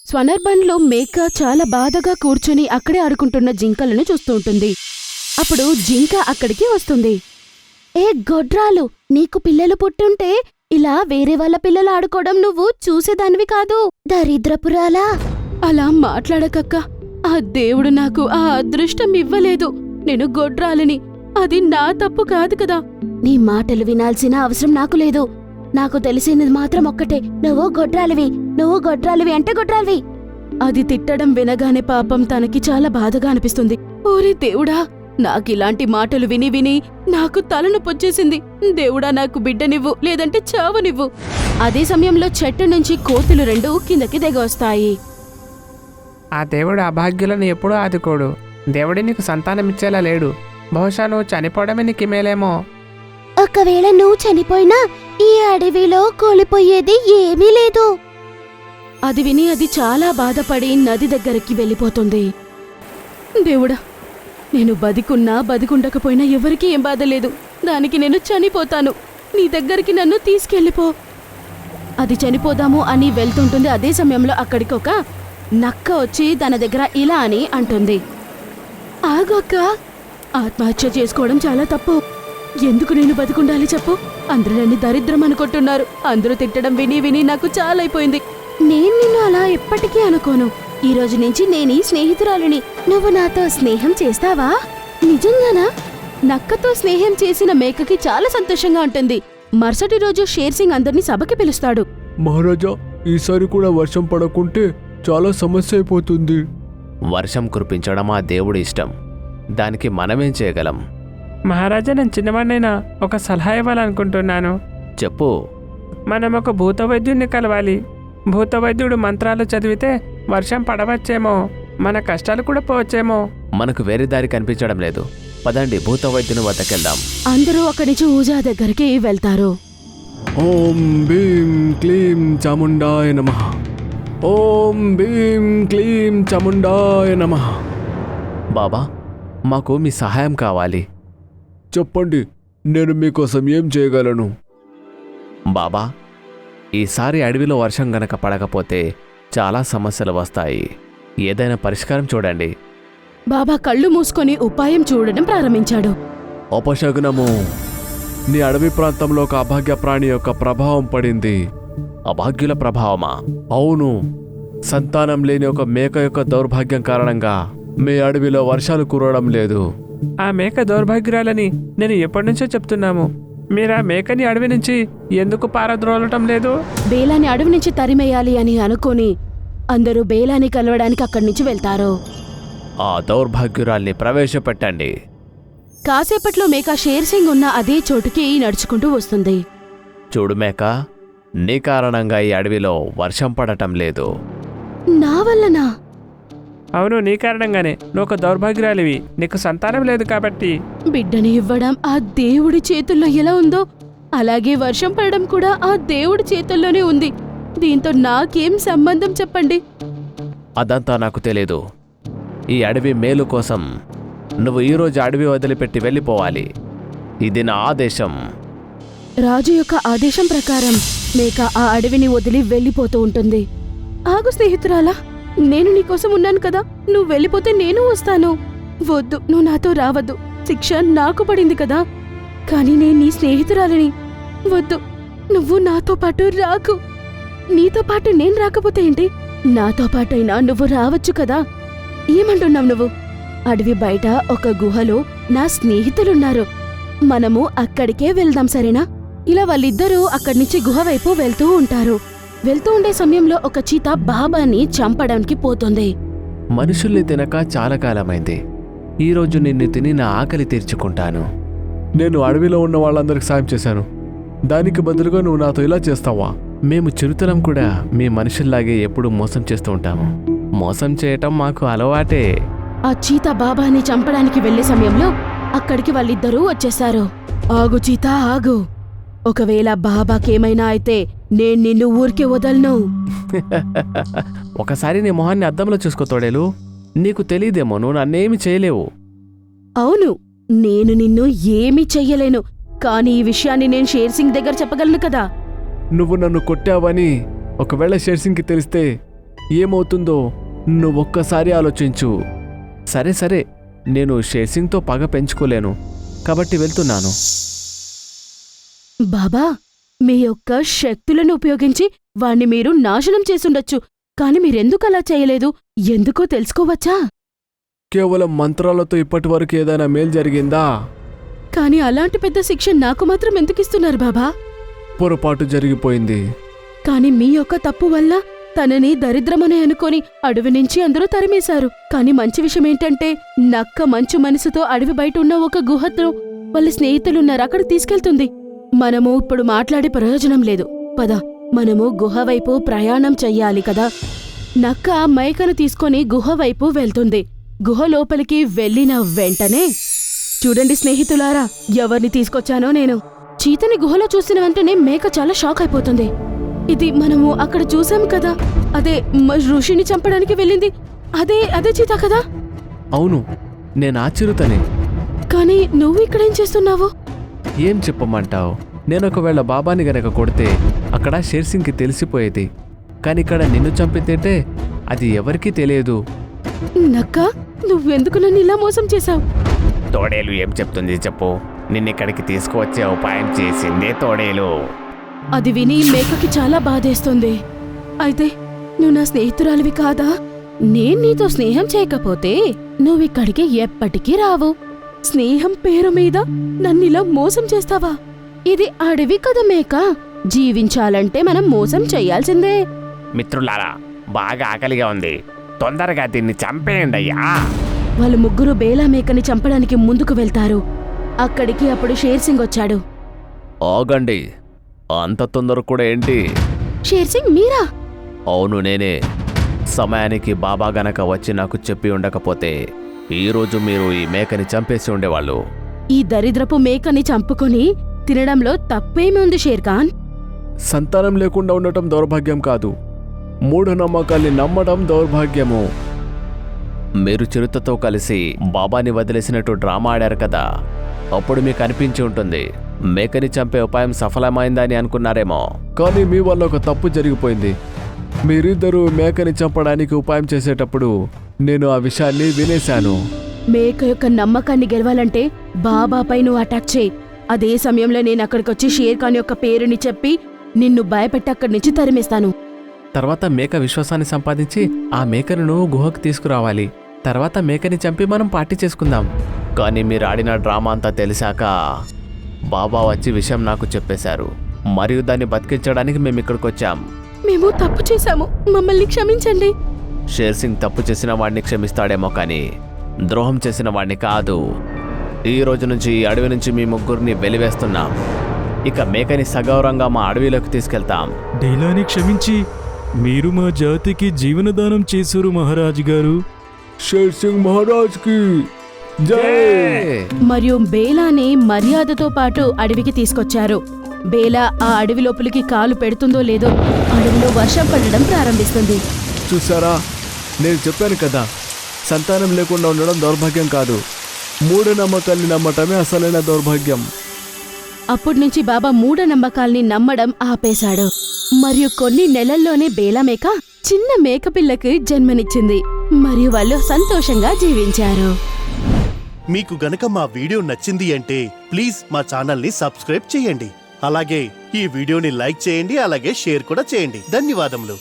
స్వనర్బన్లో మేక చాలా బాధగా కూర్చుని అక్కడే ఆడుకుంటున్న జింకలను చూస్తూ ఉంటుంది. అప్పుడు జింక అక్కడికి వస్తుంది. ఏ గొడ్రాలు, నీకు పిల్లలు పుట్టుంటే ఇలా వేరే వాళ్ళ పిల్లలు ఆడుకోవడం నువ్వు చూసేదానివి కాదు, దరిద్రపురాలా. అలా మాట్లాడకక్క, ఆ దేవుడు నాకు ఆ అదృష్టం ఇవ్వలేదు. నేను గొడ్రాలిని, అది నా తప్పు కాదు కదా. నీ మాటలు వినాల్సిన అవసరం నాకు లేదు. నాకు తెలిసినది మాత్రం ఒక్కటే, నువ్వు గొడ్రాలివి అంటే గొడ్రాలివి. అది తిట్టడం వినగానే పాపం తనకి చాలా బాధగా అనిపిస్తుంది. ఓరి దేవుడా, నాకిలాంటి మాటలు విని విని నాకు తలనొప్పొచ్చేసింది. దేవుడా, నాకు బిడ్డనివ్వు, లేదంటే చావనివ్వు. అదే సమయంలో చెట్టు నుంచి కోతులు రెండు కిందకి దిగొస్తాయి. ఆ దేవుడు అభాగ్యులను ఎప్పుడూ ఆదుకోడు. దేవుడి నీకు సంతానమిచ్చేలా లేడు. బహుశా నువ్వు చనిపోవడమే నీకు మేలేమో. ఒకవేళ నువ్వు చనిపోయినా ఈ అడవిలో కూలిపోయేది ఏమీ లేదు. అది విని అది చాలా బాధపడి నది దగ్గరికి వెళ్ళిపోతుంది. దేవుడా, నేను బతికున్నా బతికుండకపోయినా ఎవరికీ ఏం బాధ లేదు. దానికి నేను చనిపోతాను. నీ దగ్గరికి నన్ను తీసుకెళ్ళిపో. అది చనిపోదాము అని వెళ్తుంటుంది. అదే సమయంలో అక్కడికి ఒక నక్క వచ్చి తన దగ్గర ఇలా అని అంటుంది. ఆగొక్క, ఆత్మహత్య చేసుకోవడం చాలా తప్పు. ఎందుకు నేను బతికుండాలి చెప్పు? అందరూ నన్ను దరిద్రం అనుకుంటున్నారు. అందరూ తిట్టడం విని విని నాకు చాలా అయిపోయింది. నేను నిన్ను అలా ఎప్పటికీ అనుకోను. ఈ రోజు నుంచి నేను స్నేహితురాలిని. నువ్వు నాతో స్నేహం చేస్తావా? నిజంగానా? నక్కతో స్నేహం చేసిన మేకకి చాలా సంతోషంగా ఉంటుంది. మరుసటి రోజు షేర్ సింగ్ అందరినీ సభకి పిలుస్తాడు. మహారాజా, ఈసారి కూడా వర్షం పడకుంటే చాలా సమస్య అయిపోతుంది. వర్షం కురిపించడం ఆ దేవుడి ఇష్టం. దానికి మనమేం చేయగలం? మహారాజా, నేను చిన్నవాడినైనా ఒక సలహా ఇవ్వాలనుకుంటున్నాను. చెప్పు. మనం ఒక భూతవైద్యుడిని కలవాలి. భూతవైద్యుడు మంత్రాలు చదివితే వర్షం పడవచ్చేమో, మన కష్టాలు కూడా పోవచ్చేమో. మనకు వేరే దారి కనిపించడం లేదు. పదండి, భూతవైద్యుని వద్దకెళ్దాం. అందరూ అక్కడి నుంచి ఊజా దగ్గరికి వెళ్తారు. ఓం భీం క్లీం చాముండాయ నమః. ఓం భీం క్లీం చాముండాయ నమః. బాబా, మాకు మీ సహాయం కావాలి. చెప్పండి, నేను మీకోసం ఏం చేయగలను? బాబా, ఈసారి అడవిలో వర్షం గనక పడకపోతే చాలా సమస్యలు వస్తాయి. ఏదైనా పరిష్కారం చూడండి. బాబా కళ్ళు మూసుకొని ఉపాయం చూడడం ప్రారంభించాడు. అపశకునము, నీ అడవి ప్రాంతంలో ఒక అభాగ్య ప్రాణి యొక్క ప్రభావం పడింది. అభాగ్యుల ప్రభావమా? అవును, సంతానం లేని ఒక మేక యొక్క దౌర్భాగ్యం కారణంగా మీ అడవిలో వర్షాలు కురవడం లేదు. ఆ మేక దౌర్భాగ్యురాలని నేను ఎప్పటినుంచో చెప్తున్నాము. మీరు ఆ మేకని అడవి నుంచి ఎందుకు పారద్రోలటం లేదు? బేలాని అడవి నుంచి తరిమేయాలి అని అనుకుని అందరూ బేలాని కలవడానికి అక్కడి నుంచి వెళ్తారు. ఆ దౌర్భాగ్యురాల్ని ప్రవేశపెట్టండి. కాసేపట్లో మేక షేర్ సింగ్ ఉన్న అదే చోటుకి నడుచుకుంటూ వస్తుంది. చూడు మేక, నీ కారణంగా ఈ అడవిలో వర్షం పడటం లేదు. నా వల్లనా? అవును, నీ కారణంగానే. నువ్వు ఒక దౌర్భాగ్యురాలివి. నీకు సంతానం లేదు కాబట్టి. బిడ్డని ఇవ్వడం ఆ దేవుడి చేతుల్లో ఎలా ఉందో అలాగే వర్షం పడడం కూడా ఆ దేవుడి చేతుల్లోనే ఉంది. దీంతో నాకేం సంబంధం చెప్పండి? అదంతా నాకు తెలీదు. ఈ అడవి మేలు కోసం నువ్వు ఈరోజు అడవి వదిలిపెట్టి వెళ్ళిపోవాలి. ఇది నా ఆదేశం. రాజు యొక్క ఆదేశం ప్రకారం మేక ఆ అడవిని వదిలి వెళ్ళిపోతూ ఉంటుంది. ఆగు స్నేహితురాలా, నేను నీకోసం ఉన్నాను కదా. నువ్వు వెళ్ళిపోతే నేను వస్తాను. వద్దు, నువ్వు నాతో రావద్దు. శిక్ష నాకు పడింది కదా. కానీ నేను నీ స్నేహితురాలిని. వద్దు, నువ్వు నాతో పాటు రాకు. నీతో పాటు నేను రాకపోతే ఏంటి? నాతో పాటైనా నువ్వు రావచ్చు కదా. ఏమంటున్నావు నువ్వు? అడవి బయట ఒక గుహలో నా స్నేహితులున్నారు. మనము అక్కడికే వెళ్దాం, సరేనా? ఇలా వాళ్ళిద్దరూ అక్కడి నుంచి గుహ వైపు వెళ్తూ ఉంటారు. వెళ్తూ ఉండే సమయంలో ఒక చీత బాబాని చంపడానికి పోతుంది. మనుషుల్ని తినక చాలా కాలమైంది. ఈరోజు నిన్ను తిని నా ఆకలి తీర్చుకుంటాను. నేను అడవిలో ఉన్న వాళ్ళందరికి సాయం చేశాను. దానికి బదులుగా నువ్వు నాతో ఇలా చేస్తావా? మేము చిరుతలం కూడా మీ మనుషుల్లాగే ఎప్పుడూ మోసం చేస్తూ ఉంటాము. మోసం చేయటం మాకు అలవాటే. ఆ చీత బాబాని చంపడానికి వెళ్లే సమయంలో అక్కడికి వాళ్ళిద్దరూ వచ్చేశారు. ఆగు చీత, ఆగు. ఒకవేళ బాబాకేమైనా అయితే నేను నిన్ను ఊరికే వదలను. ఒకసారి నీ మొహాన్ని అద్దంలో చూసుకో తోడేలు. నీకు తెలీదేమో, నువ్వు నన్నేమి చేయలేవు. అవును, నేను నిన్ను ఏమీ చెయ్యలేను. కానీ ఈ విషయాన్ని నేను షేర్ సింగ్ దగ్గర చెప్పగలను కదా. నువ్వు నన్ను కొట్టావని ఒకవేళ షేర్ సింగ్కి తెలిస్తే ఏమవుతుందో నువ్వొక్కసారి ఆలోచించు. సరే సరే, నేను షేర్సింగ్తో పగ పెంచుకోలేను కాబట్టి వెళ్తున్నాను. బాబా, మీ యొక్క శక్తులను ఉపయోగించి వాణ్ణి మీరు నాశనం చేసుండొచ్చు, కాని మీరెందుకు అలా చేయలేదు? ఎందుకో తెలుసుకోవచ్చా? కేవలం మంత్రాలతో ఇప్పటివరకు ఏదైనా మేలు జరిగిందా? కాని అలాంటి పెద్ద శిక్ష నాకు మాత్రం ఎందుకిస్తున్నారు బాబా? పొరపాటు జరిగిపోయింది. కాని మీ యొక్క తప్పు వల్ల తనని దరిద్రమని అనుకొని అడవి నుంచి అందరూ తరిమేశారు. కాని మంచి విషయమేంటంటే నక్క మంచు మనసుతో అడవి బయట ఉన్న ఒక గుహతో వాళ్ళ స్నేహితులున్నారు, అక్కడ తీసుకెళ్తుంది. మనము ఇప్పుడు మాట్లాడే ప్రయోజనం లేదు. పద, మనము గుహ వైపు ప్రయాణం చెయ్యాలి కదా. నక్క మేకను తీసుకొని గుహ వైపు వెళ్తుంది. గుహ లోపలికి వెళ్ళిన వెంటనే, చూడండి స్నేహితులారా, ఎవరిని తీసుకొచ్చానో నేను. చీతని గుహలో చూసిన వెంటనే మేక చాలా షాక్ అయిపోతుంది. ఇది మనము అక్కడ చూసాం కదా, అదే ఋషిని చంపడానికి వెళ్ళింది, అదే చీత కదా? అవును, నేను ఆ చిరుతనే. కానీ నువ్వు ఇక్కడేం చేస్తున్నావు? ఏం చెప్పమంటావు? నేను ఒకవేళ బాబాని గనక కొడితే అక్కడ షేర్సింగ్కి తెలిసిపోయేది. కానీ ఇక్కడ నిన్ను చంపితే అది ఎవరికీ తెలియదు. నక్క, నువ్వెందుకు నన్ను ఇలా మోసం చేశావు? తోడేలు ఏం చెప్తుంది చెప్పు. నిన్నిక్కడికి తీసుకువచ్చే ఉపాయం చేసిందే తోడేలు. అది విని మేకకి చాలా బాధేస్తుంది. అయితే నువ్వు నా స్నేహితురాలివి కాదా? నేను నీతో స్నేహం చేయకపోతే నువ్విక్కడికి ఎప్పటికీ రావు. స్నేహం పేరు మీద నన్నిలా మోసం చేస్తావా? ఇది అడవి కదా మేక, జీవించాలంటే మనం మోసం చెయ్యాల్సిందే. మిత్రులారా, బాగా ఆకలిగా ఉంది, తొందరగా దీన్ని చంపేయండి అయ్యా. వాళ్ళు ముగ్గురు బేలా మేకని చంపడానికి ముందుకు వెళ్తారు. అక్కడికి అప్పుడు షేర్సింగ్ వచ్చాడు. ఆగండి, అంత తొందర కూడా ఏంటి? షేర్సింగ్ మీరా? అవును, నేనే. సమయానికి బాబా గనక వచ్చి నాకు చెప్పి ఉండకపోతే ఈరోజు మీరు ఈ మేకని చంపేసి ఉండేవాళ్ళు. ఈ దరిద్రపు మేకని చంపుకొని తినడంలో తప్పేమి ఉంది షేర్ఖాన్? సంతానం లేకుండా ఉండటం దౌర్భాగ్యం కాదు, మూఢనమ్మకాల్ని నమ్మడం దౌర్భాగ్యము. మీరు చిరుతతో కలిసి బాబాని వదిలేసినట్టు డ్రామా ఆడారు కదా, అప్పుడు మీకు అనిపించి ఉంటుంది మేకని చంపే ఉపాయం సఫలమైందని అనుకున్నారేమో. కానీ మీ వల్ల ఒక తప్పు జరిగిపోయింది. మీరిద్దరూ మేకని చంపడానికి ఉపాయం చేసేటప్పుడు నేను ఆ విషయాన్ని వినేశాను. మేక యొక్క నమ్మకాన్ని గెలవాలంటే బాబాపై నువ్వు అటాక్ చేయి. అదే సమయంలో నేను అక్కడికొచ్చి షేర్ఖాన్ యొక్క పేరుని చెప్పి నిన్ను భయపెట్టి అక్కడి నుంచి తరిమేస్తాను. తర్వాత మేక విశ్వాసాన్ని సంపాదించి ఆ మేకను గుహకు తీసుకురావాలి. తర్వాత మేకని చంపి మనం పార్టీ చేసుకుందాం. కానీ మీరు ఆడిన డ్రామా అంతా తెలిసాక బాబా వచ్చి విషయం నాకు చెప్పేశారు, మరియు దాన్ని బతికించడానికి మేము ఇక్కడికి వచ్చాం. మేము తప్పు చేశాము, మమ్మల్ని క్షమించండి. షేర్సింగ్ తప్పు చేసిన వాడిని క్షమిస్తాడేమో కానీ ద్రోహం చేసిన వాడిని కాదు. ఈ రోజు నుంచి ఈ అడవి నుంచి మీ ముగ్గురిని వెలివేస్తున్నాం. ఇక మేకని సగౌరవంగా మా అడవిలోకి తీసుకెళ్తాం. డైలాని క్షమించి మీరు మా జాతికి జీవనదానం చేశారు మహారాజు గారు. షేర్సింగ్ మహారాజ్కి జై. మరియు బేలాని మర్యాదతో పాటు అడవికి తీసుకొచ్చారు. బేలా ఆ అడవి లోపలికి కాలు పెడుతుందో లేదో అడవిలో వర్షం పడడం ప్రారంభిస్తుంది. చూసారా, నేను చెప్పాను కదా, సంతానం లేకుండా ఉండడం దౌర్భాగ్యం కాదు, మూఢనమ్మకాల్ని నమ్మటమే అసలైన దౌర్భాగ్యం. అప్పటినుంచి బాబా మూఢనమ్మకాల్ని నమ్మడం ఆపేశాడు. మరియు కొన్ని నెలల్లోనే బేలా మేక చిన్న మేకపిల్లకి జన్మనిచ్చింది. మరియు వాళ్ళు సంతోషంగా జీవించారు. మీకు గనక మా వీడియో నచ్చింది అంటే ప్లీజ్ మా ఛానల్ని సబ్స్క్రైబ్ చేయండి. అలాగే ఈ వీడియోని లైక్ చేయండి, అలాగే షేర్ కూడా చేయండి. ధన్యవాదములు.